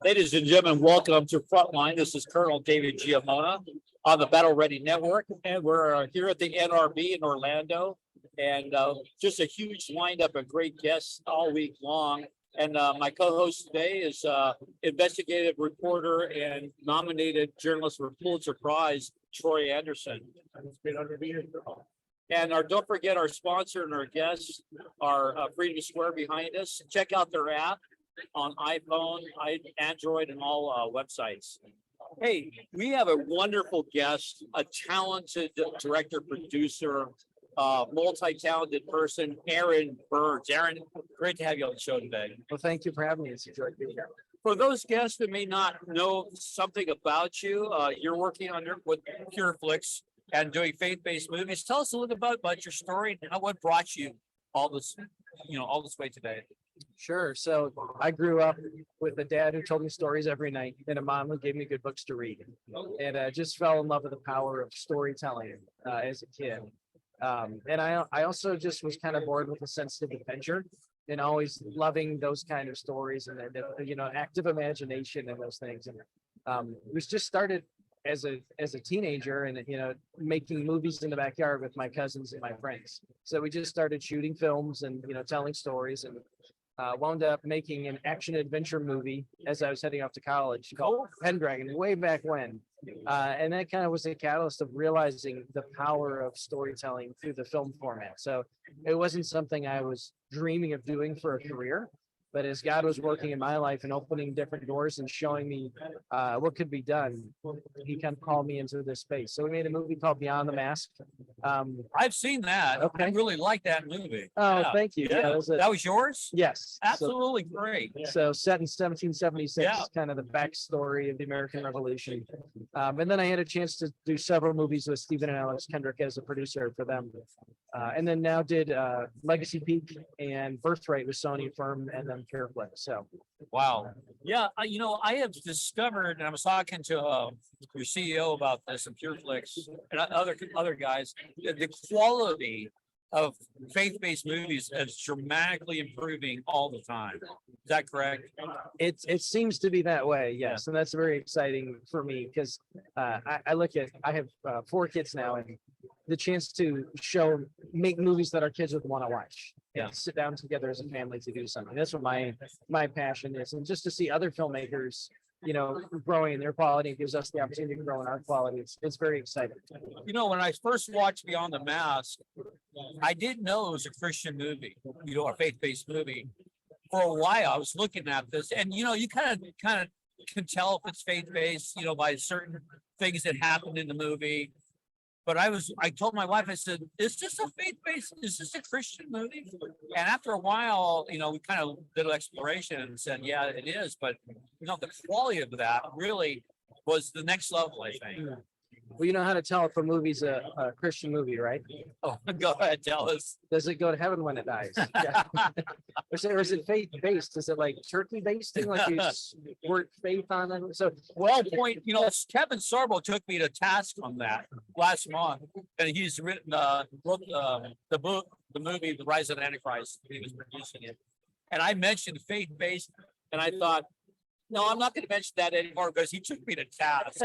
Ladies and gentlemen, welcome to Frontline. This is Colonel David Giamona on the Battle Ready Network, and we're here at the NRB in Orlando, and just a huge lineup of great guests all week long. And my co-host today is investigative reporter and nominated journalist for Pulitzer Prize, Troy Anderson. It's great honor to be here. And don't forget our sponsor and our guests are Freedom Square behind us. Check out their app on iPhone, Android, and all websites. Hey, we have a wonderful guest, a talented director, producer, multi-talented person, Aaron Burns. Aaron, great to have you on the show today. Well, thank you for having me. It's a joy to be here. For those guests that may not know something about you, you're working with PureFlix and doing faith-based movies. Tell us a little bit about your story and what brought you all this way today. Sure. So I grew up with a dad who told me stories every night and a mom who gave me good books to read. And I just fell in love with the power of storytelling as a kid. And I also just was kind of bored with a sense of adventure and always loving those kind of stories and active imagination and those things. And it was just started as a teenager and making movies in the backyard with my cousins and my friends. So we just started shooting films and telling stories, and wound up making an action adventure movie as I was heading off to college called Pendragon way back when. And that kind of was the catalyst of realizing the power of storytelling through the film format. So it wasn't something I was dreaming of doing for a career, but as God was working in my life and opening different doors and showing me what could be done, he kind of called me into this space. So we made a movie called Beyond the Mask. I've seen that. Okay. I really like that movie. Oh, Yeah. thank you. Yeah. That was yours? Yes. Absolutely great. So set in 1776, Yeah. kind of the backstory of the American Revolution. And then I had a chance to do several movies with Stephen and Alex Kendrick as a producer for them. And then now did Legacy Peak and Birthright with Sony Firm and then PureFlix. So Wow. Yeah. I have discovered, and I was talking to your CEO about this and PureFlix and other guys, the quality of faith-based movies is dramatically improving all the time. Is that correct? it seems to be that way, yes. And that's very exciting for me because I have 4 kids now, and the chance to make movies that our kids would want to watch. Yeah. Sit down together as a family to do something. That's what my passion is. And just to see other filmmakers, growing in their quality, it gives us the opportunity to grow in our quality. It's very exciting. When I first watched Beyond the Mask, I didn't know it was a Christian movie, a faith-based movie. For a while, I was looking at this, and you kind of can tell if it's faith-based, by certain things that happened in the movie. But I told my wife, I said, is this a Christian movie? And after a while, we kind of did an exploration and said, yeah, it is. But, the quality of that really was the next level, I think. Well, you know how to tell if a movie's a Christian movie, right? Oh, go ahead, tell us. Does it go to heaven when it dies? Yeah. Or is it faith-based? Is it like turkey-based? Like you work faith on it? So, well, Kevin Sorbo took me to task on that last month, and he's written wrote the book, the movie, The Rise of the Antichrist. He was producing it, and I mentioned faith-based, and I thought, no, I'm not going to mention that anymore because he took me to task.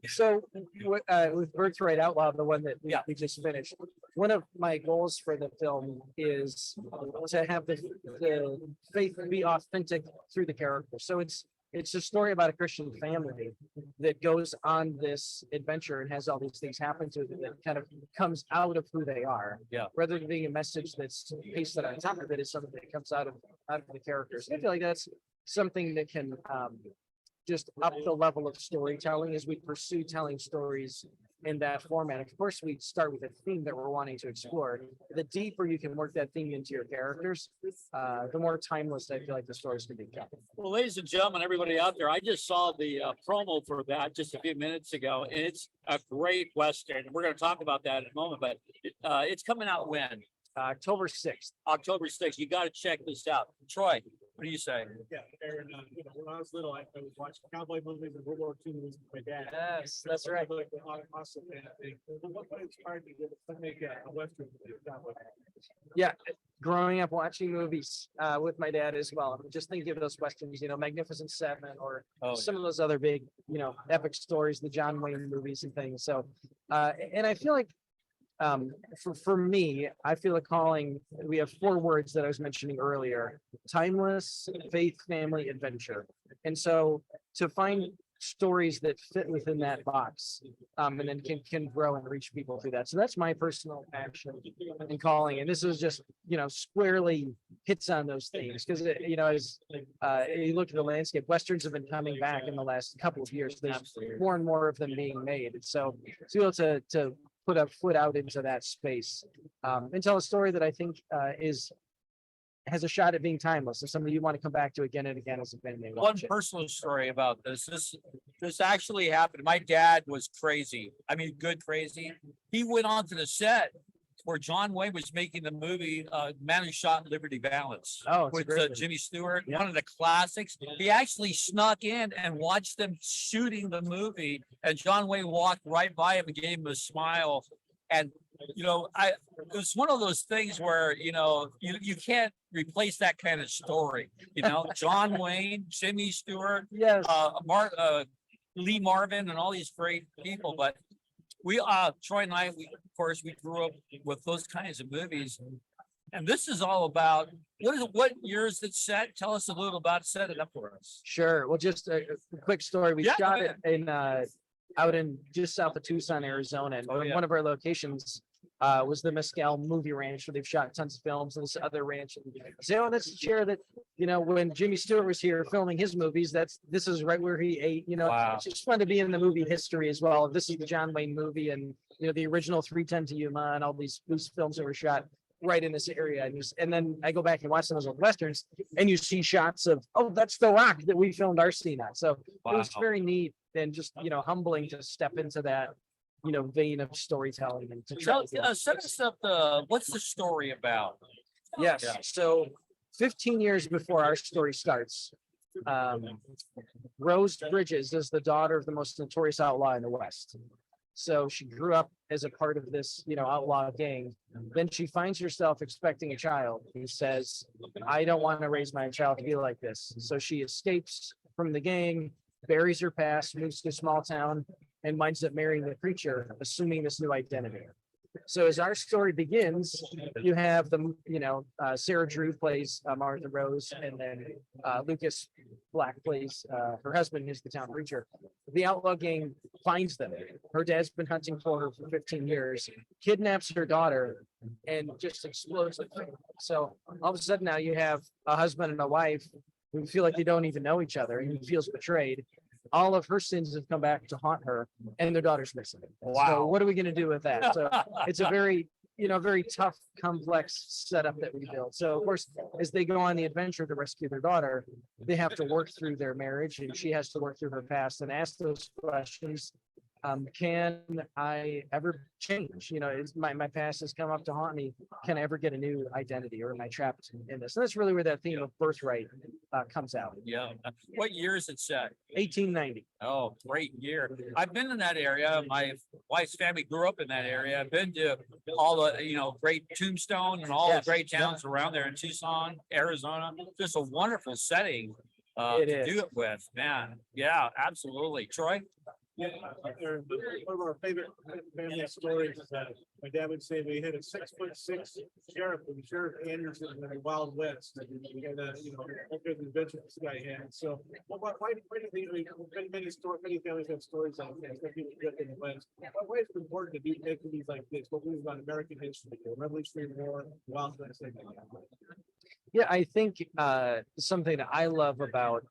So with Birthright Outlaw, the one that we just finished, one of my goals for the film is to have the faith be authentic through the character. So it's a story about a Christian family that goes on this adventure and has all these things happen to them that kind of comes out of who they are. Yeah. Rather than being a message that's pasted on top of it, is something that comes out of the characters. I feel like that's something that can just up the level of storytelling as we pursue telling stories in that format. Of course, we start with a theme that we're wanting to explore. The deeper you can work that theme into your characters, the more timeless I feel like the stories can become. Well, ladies and gentlemen, everybody out there, I just saw the promo for that just a few minutes ago, and it's a great Western. We're going to talk about that in a moment, but it's coming out when? October 6th. October 6th. You got to check this out. Troy, what do you say? Yeah, Aaron, when I was little, I was watching cowboy movies and World War II movies with my dad. Yes, that's right. Like the awesome thing. What inspired you to make a Western movie? Yeah, growing up watching movies with my dad as well. I'm just thinking of those westerns, Magnificent Seven or some of those other big, epic stories, the John Wayne movies and things. So, and I feel like for me, I feel a calling. We have 4 words that I was mentioning earlier: timeless, faith, family, adventure. And so to find stories that fit within that box, and then can grow and reach people through that. So that's my personal passion and calling. And this is just, squarely hits on those themes because, as you look at the landscape, Westerns have been coming back in the last couple of years. There's more and more of them being made. And so to be able to put a foot out into that space and tell a story that I think has a shot at being timeless and something you want to come back to again and again as a fan. One personal story about this actually happened. My dad was crazy. I mean, good crazy. He went onto the set where John Wayne was making the movie Man Who Shot Liberty Valance with Jimmy Stewart, one of the classics. He actually snuck in and watched them shooting the movie, and John Wayne walked right by him and gave him a smile. And it was one of those things where you can't replace that kind of story. John Wayne, Jimmy Stewart, yes, Lee Marvin, and all these great people. But we, Troy and I, we grew up with those kinds of movies. And this is all about what year is it set? Tell us a little about it. Set it up for us. Sure. Well, just a quick story. We shot it in out in just south of Tucson, Arizona. And one of our locations was the Mescal Movie Ranch, where they've shot tons of films, and this other ranch. And so that's the chair that, when Jimmy Stewart was here filming his movies, this is right where he ate. Wow. It's just fun to be in the movie history as well. This is the John Wayne movie, and the original 3:10 to Yuma and all these films that were shot right in this area. And then I go back and watch some of those old westerns, and you see shots of, that's the rock that we filmed our scene on. So it was very neat and just humbling to step into that vein of storytelling. And to set us up. What's the story about? Yes. Yeah. So 15 years before our story starts, Rose Bridges is the daughter of the most notorious outlaw in the West. So she grew up as a part of this, outlaw gang. Then she finds herself expecting a child who says, I don't want to raise my child to be like this. So she escapes from the gang, buries her past, moves to a small town, and winds up marrying the preacher, assuming this new identity. So as our story begins, you have Sarah Drew plays Martha Rose, and then Lucas Black plays her husband, who's the town preacher. The outlaw gang finds them. Her dad's been hunting for her for 15 years, kidnaps her daughter, and just explodes the thing. So all of a sudden now you have a husband and a wife who feel like they don't even know each other, and he feels betrayed. All of her sins have come back to haunt her, and their daughter's missing. Wow. So what are we going to do with that? So it's a very tough, complex setup that we built. So of course, as they go on the adventure to rescue their daughter, they have to work through their marriage, and she has to work through her past and ask those questions. Can I ever change? Is my past has come up to haunt me. Can I ever get a new identity, or am I trapped in this? And that's really where that theme of birthright comes out. Yeah. What year is it set? 1890. Oh, great year. I've been in that area. My wife's family grew up in that area. I've been to all the, great Tombstone and all the great towns around there in Tucson, Arizona. Just a wonderful setting to do it with, man. Yeah, absolutely. Troy? Yeah, one of our favorite family stories is that my dad would say we had a 6'6" sheriff, and Sheriff Anderson in the Wild West. And we had what good adventure this guy had. So, why do you think many families have stories like this? People in the West. Why is it important to do make movies like this? What movies about American history, the Revolutionary War, Wild West? Yeah, I think something that I love about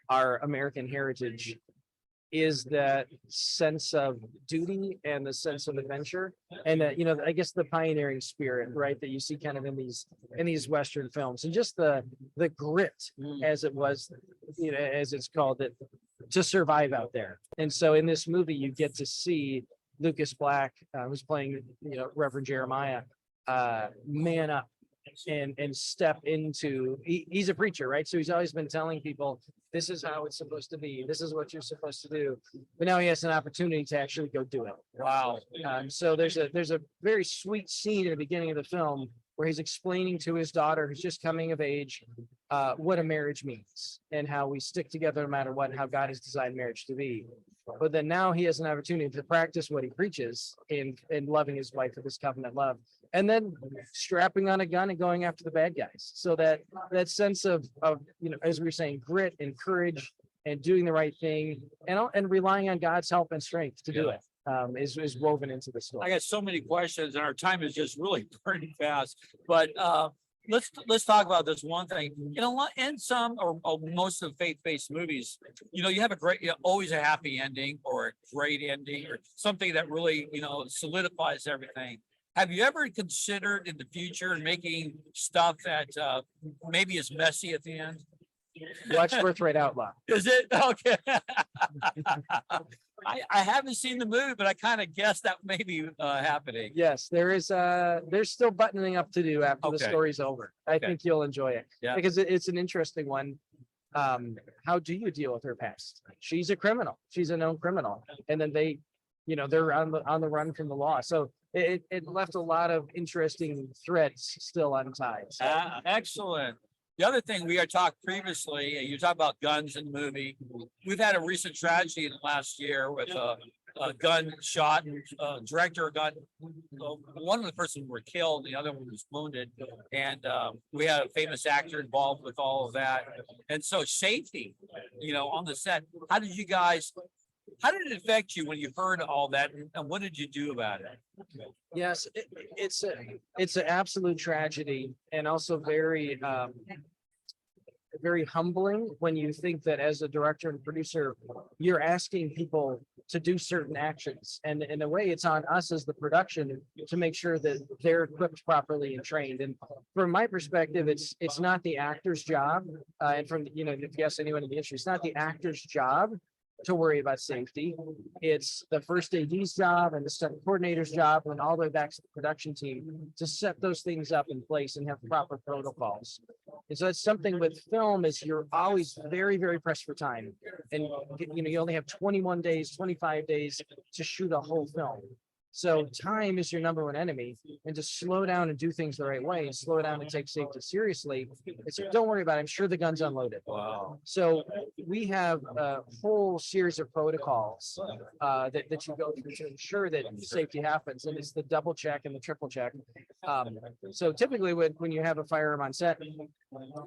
our American heritage is that sense of duty and the sense of adventure, and that I guess the pioneering spirit, right, that you see kind of in these Western films, and just the grit, as it was, as it's called, it to survive out there. And so in this movie, you get to see Lucas Black, who's playing Reverend Jeremiah, man up and step into. He's a preacher, right? So he's always been telling people, this is how it's supposed to be. This is what you're supposed to do. But now he has an opportunity to actually go do it. Wow. So there's a very sweet scene at the beginning of the film where he's explaining to his daughter, who's just coming of age, what a marriage means and how we stick together no matter what, and how God has designed marriage to be. But then now he has an opportunity to practice what he preaches in loving his wife with his covenant love, and then strapping on a gun and going after the bad guys. So that sense of as we were saying, grit and courage and doing the right thing and relying on God's help and strength to do it is woven into the story. I got so many questions, and our time is just really burning fast. But let's talk about this one thing. In some or most of faith-based movies, you have always a happy ending or a great ending or something that really solidifies everything. Have you ever considered in the future making stuff that maybe is messy at the end? Watch Birthright Outlaw. Is it okay? I haven't seen the movie, but I kind of guessed that may be happening. Yes, there's still buttoning up to do after the story's over. I think you'll enjoy it because it's an interesting one. How do you deal with her past? She's a criminal. She's a known criminal, and then they're on the run from the law. So it left a lot of interesting threads still untied. So. Excellent. The other thing we had talked previously, you talk about guns in the movie. We've had a recent tragedy in the last year with a gun shot, director gun. One of the persons were killed, the other one was wounded, and we had a famous actor involved with all of that. And so safety, on the set. How did it affect you when you heard all that, and what did you do about it? Yes, it's an absolute tragedy, and also very very humbling when you think that as a director and producer, you're asking people to do certain actions, and in a way, it's on us as the production to make sure that they're equipped properly and trained. And from my perspective, it's not the actor's job, and from if you ask anyone in the industry, it's not the actor's job to worry about safety. It's the first AD's job and the stunt coordinator's job and all the way back to the production team to set those things up in place and have proper protocols. And so it's something with film is you're always very, very pressed for time. And you only have 21 days, 25 days to shoot a whole film. So time is your number one enemy, and to slow down and do things the right way and slow down and take safety seriously. Don't worry about it. I'm sure the gun's unloaded. Wow. So we have a whole series of protocols that you go through to ensure that safety happens. And it's the double check and the triple check. So typically when you have a firearm on set,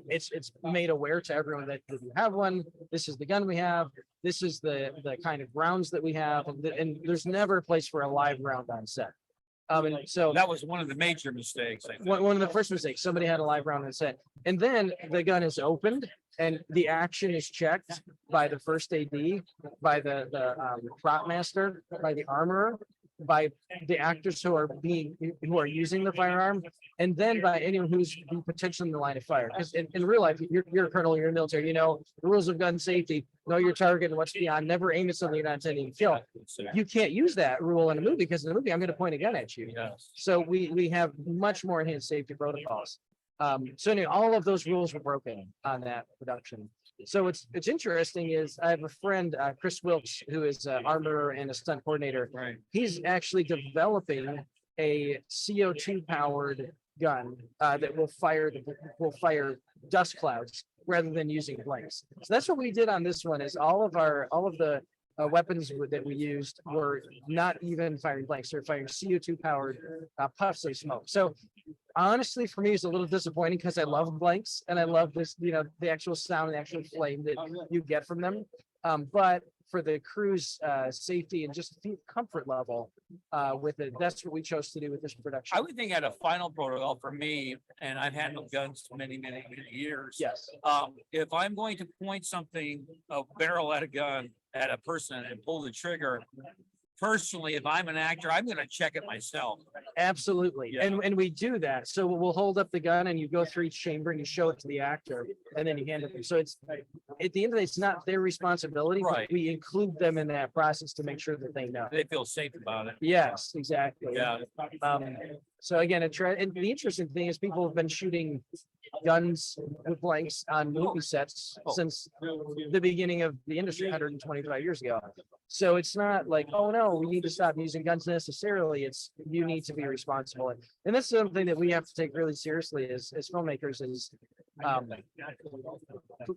it's made aware to everyone that if you have one, this is the gun we have. This is the kind of rounds that we have, and there's never a place for a live round on set. And so that was one of the major mistakes. I think. One of the first mistakes. Somebody had a live round on set, and then the gun is opened, and the action is checked by the first AD, by the prop master, by the armorer, by the actors who are using the firearm, and then by anyone who's potentially in the line of fire. Because in real life, you're a colonel, you're a military, the rules of gun safety, know your target and what's beyond, never aim at something you're not intending to kill. You can't use that rule in a movie because in a movie, I'm going to point a gun at you. Yes. So we have much more enhanced safety protocols. So anyway, all of those rules were broken on that production. So it's interesting is I have a friend, Chris Wilkes, who is an armorer and a stunt coordinator. Right. He's actually developing a CO2 powered gun that will fire dust clouds rather than using blanks. So that's what we did on this one. Is all of the weapons that we used were not even firing blanks; they're firing CO2 powered puffs of smoke. So honestly, for me, it's a little disappointing because I love blanks and I love this, the actual sound, the actual flame that you get from them. But for the crew's safety and just comfort level with it, that's what we chose to do with this production. I would think at a final protocol for me, and I've handled guns for many, many, many years. Yes. If I'm going to point a barrel at a gun at a person and pull the trigger, personally, if I'm an actor, I'm going to check it myself. Absolutely. Yeah. And we do that. So we'll hold up the gun and you go through each chamber and you show it to the actor and then you hand it to them. So it's at the end of the day, it's not their responsibility. Right. But we include them in that process to make sure that they know. They feel safe about it. Yes, exactly. Yeah. So again, and the interesting thing is people have been shooting guns with blanks on movie sets since the beginning of the industry 125 years ago. So it's not like, oh no, we need to stop using guns necessarily. It's you need to be responsible. And that's something that we have to take really seriously as filmmakers is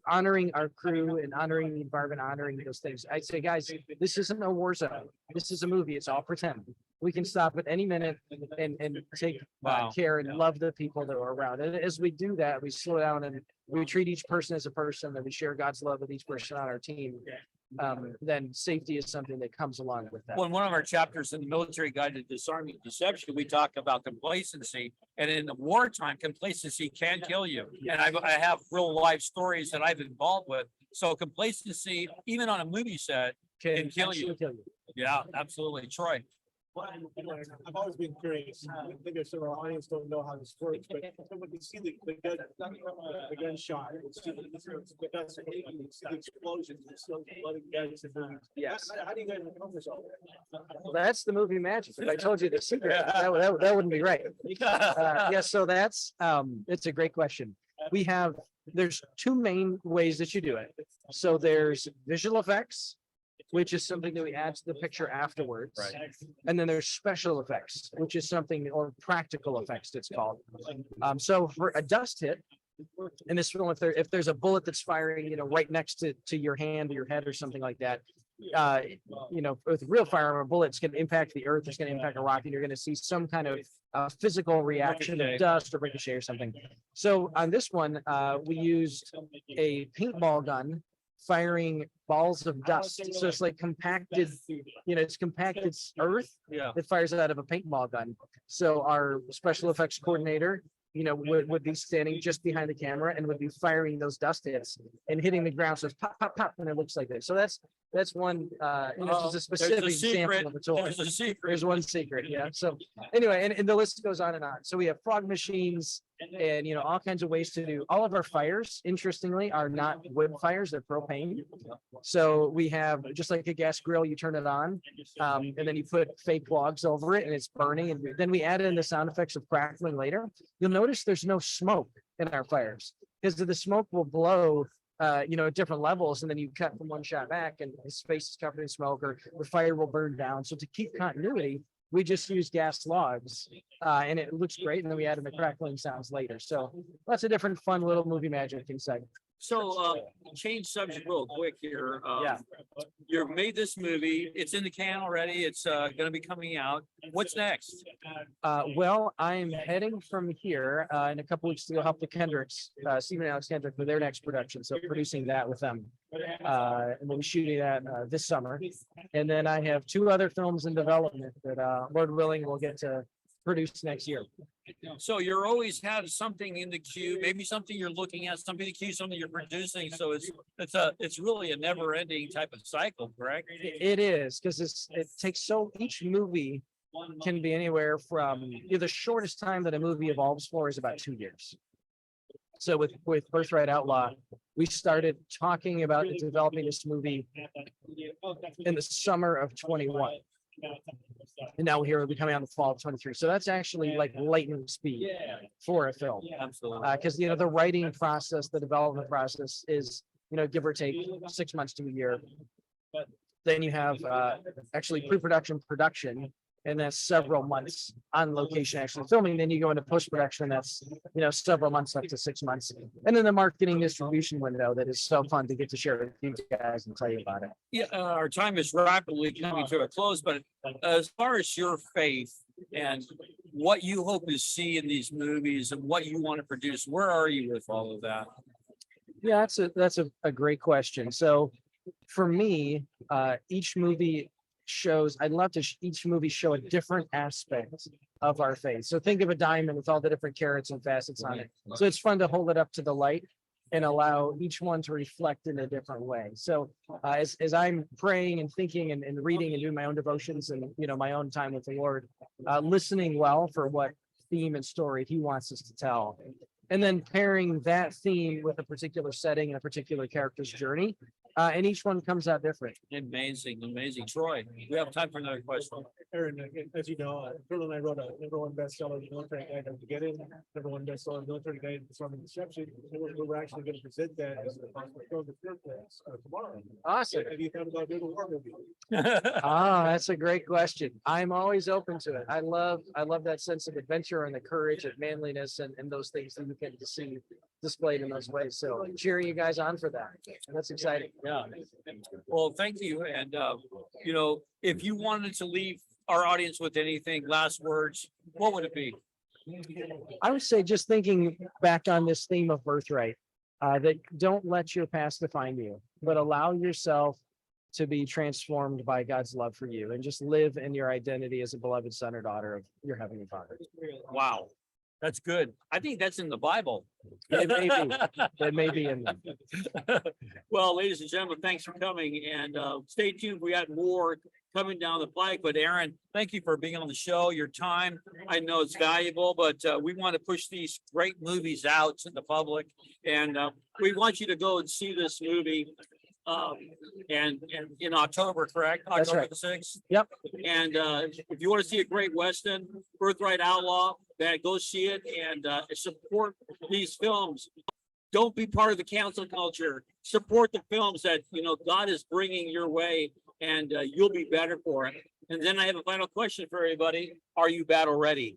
honoring our crew and honoring the environment, honoring those things. I'd say, guys, this isn't a war zone. This is a movie. It's all pretend. We can stop at any minute and take care and love the people that are around. And as we do that, we slow down and we treat each person as a person, and we share God's love with each person on our team. Then safety is something that comes along with that. Well, in one of our chapters in the Military Guide to Disarming Deception, we talk about complacency, and in the wartime, complacency can kill you. And I have real life stories that I've been involved with. So complacency, even on a movie set, can kill you. Yeah, absolutely. Troy. Well, I've always been curious. I think there's some of our audience don't know how this works, but when you see the gunshot, you see the guns hitting, you see the explosions, you see the bloody guns. Yes. How do you guys accomplish all that? Well, that's the movie magic. If I told you the secret, that wouldn't be right. Yeah, so that's it's a great question. There's two main ways that you do it. So there's visual effects, which is something that we add to the picture afterwards. Right. And then there's special effects, which is something, or practical effects, it's called. So for a dust hit, in this film, if there's a bullet that's firing, right next to your hand or your head or something like that, with real firearm, a bullet's going to impact the earth, it's going to impact a rock, and you're going to see some kind of physical reaction of dust or ricochet or something. So on this one, we used a paintball gun firing balls of dust. So it's like compacted, it's compacted earth that fires out of a paintball gun. So our special effects coordinator, would be standing just behind the camera and would be firing those dust hits and hitting the ground. So it's pop, pop, pop, and it looks like this. So that's one, it's a specific example of a tool. There's a secret. There's one secret. Yeah. So anyway, and the list goes on and on. So we have fog machines and, all kinds of ways to do. All of our fires, interestingly, are not wood fires. They're propane. So we have, just like a gas grill, you turn it on and then you put fake logs over it and it's burning. And then we add in the sound effects of crackling later. You'll notice there's no smoke in our fires because the smoke will blow at different levels, and then you cut from one shot back and his space is covered in smoke, or the fire will burn down. So to keep continuity, we just use gas logs and it looks great. And then we add in the crackling sounds later. So lots of different fun little movie magic inside. So change subject real quick here. You've made this movie. It's in the can already. It's going to be coming out. What's next? Well, I'm heading from here in a couple weeks to go help the Kendricks, Stephen and Alex Kendrick, with their next production. So producing that with them. And we'll be shooting that this summer. And then I have 2 other films in development that, Lord willing, we'll get to produce next year. So you're always have something in the queue, maybe something you're looking at, something in the queue, something you're producing. So it's really a never ending type of cycle, correct? It is, because each movie can be anywhere from, the shortest time that a movie evolves for is about 2 years. So with Birthright Outlaw, we started talking about developing this movie in the summer of 21. And now here we'll be coming out in the fall of 23. So that's actually like lightning speed for a film. Absolutely. Because the writing process, the development process is, give or take 6 months to a year. Then you have actually pre-production, production, and that's several months on location actually filming. Then you go into post-production, that's several months up to 6 months. And then the marketing distribution window that is so fun to get to share with you guys and tell you about it. Yeah, our time is rapidly coming to a close, but as far as your faith and what you hope to see in these movies and what you want to produce, where are you with all of that? Yeah, that's a great question. So for me, each movie I'd love to each movie show a different aspect of our faith. So think of a diamond with all the different carats and facets on it. So it's fun to hold it up to the light and allow each one to reflect in a different way. So as I'm praying and thinking and reading and doing my own devotions and my own time with the Lord, listening well for what theme and story he wants us to tell. and then pairing that theme with a particular setting and a particular character's journey. And each one comes out different. Amazing, amazing. Troy, we have time for another question. Aaron, as you know, Colonel and I wrote a #1 bestseller, Military Guide to Get In, #1 bestseller, Military Guide to Disarming Deception. We're actually going to present that as a film class tomorrow. Awesome. Have you thought about doing a war movie? That's a great question. I'm always open to it. I love that sense of adventure and the courage and manliness and those things that you get to see displayed in those ways. So cheering you guys on for that. That's exciting. Yeah. Well, thank you. And, you know, if you wanted to leave our audience with anything, last words, what would it be? I would say, just thinking back on this theme of birthright, that don't let your past define you, but allow yourself to be transformed by God's love for you, and just live in your identity as a beloved son or daughter of your heavenly Father. Wow. That's good. I think that's in the Bible. It may be. It may be in there. Well, ladies and gentlemen, thanks for coming, and stay tuned. We got more coming down the pike. But Aaron, thank you for being on the show. Your time, I know it's valuable, but we want to push these great movies out to the public, and we want you to go and see this movie. And in October, correct? That's October right. the 6th. Yep. And if you want to see a great Western, Birthright Outlaw, then go see it and support these films. Don't be part of the cancel culture. Support the films that, you know, God is bringing your way, and you'll be better for it. And then I have a final question for everybody. Are you battle ready?